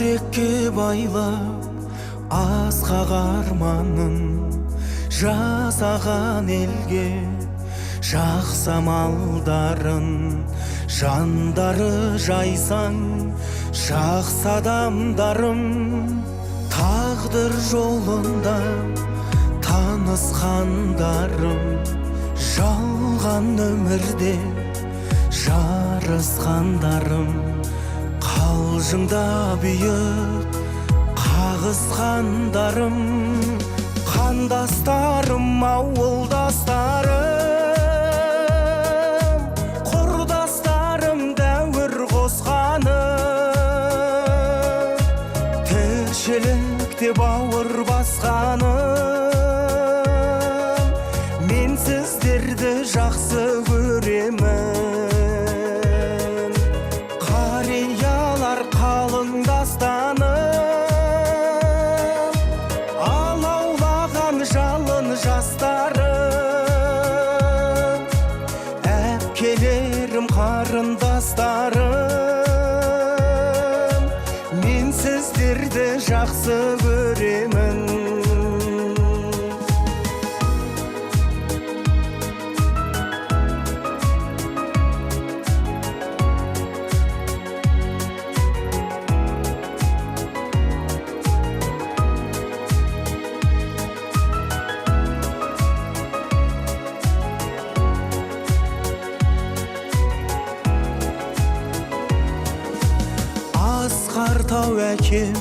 жүрекке байлап асқақ арманын жасаған елге жақсы амалдарын жандары жайсаң жақсы адамдарым тағдыр жолында танысқандарым жалған өмірде жарысқандарым қалжыңда бүйіп қағысқандарым қандастарым ауылдастарым құрдастарым дәуір қосқаным тіршілікте бауыр басқаным мен сіздерді жақсы көремін қариялар қалыңдастаным алаулаған жалын жастарым әпкелерім қарындастарым мен сіздерді жақсы көремін асқар тау әкем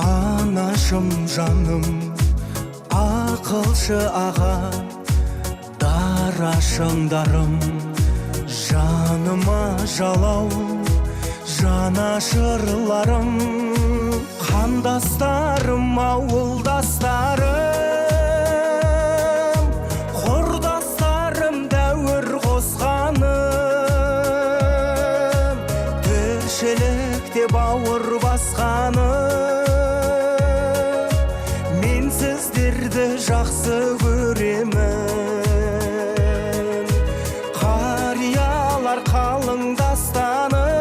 анашым жаным ақылшы аға дара шыңдарым жаныма жалау жанашырларым қандастарым ауылдастарым құрдастарым дәуір қосқаным тіршілікте бауыр басқаным мен сіздерді жақсы көремін қариялар қалыңдастаным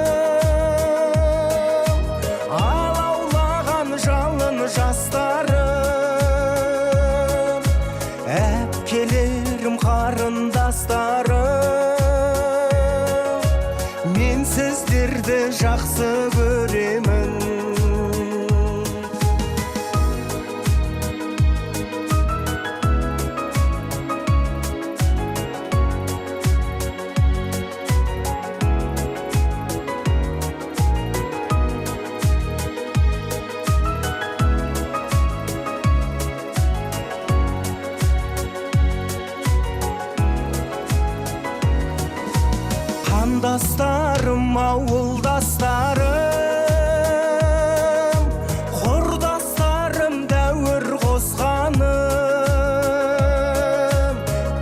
алаулаған жалын жастарым әпкелерім қарындастарым мен сіздерді жақсы көремін қандастарым ауылдастарым құрдастарым дәуір қосқаным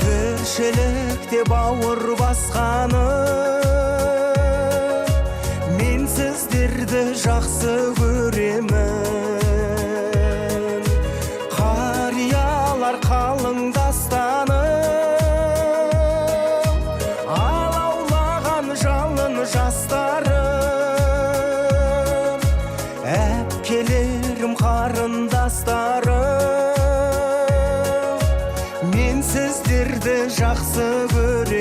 тіршілікте бауыр басқаным мен сіздерді жақсы көремін қариялар қалыңдастаным жалын жастарым әпкелерім қарындастарым мен сіздерді жақсы көремін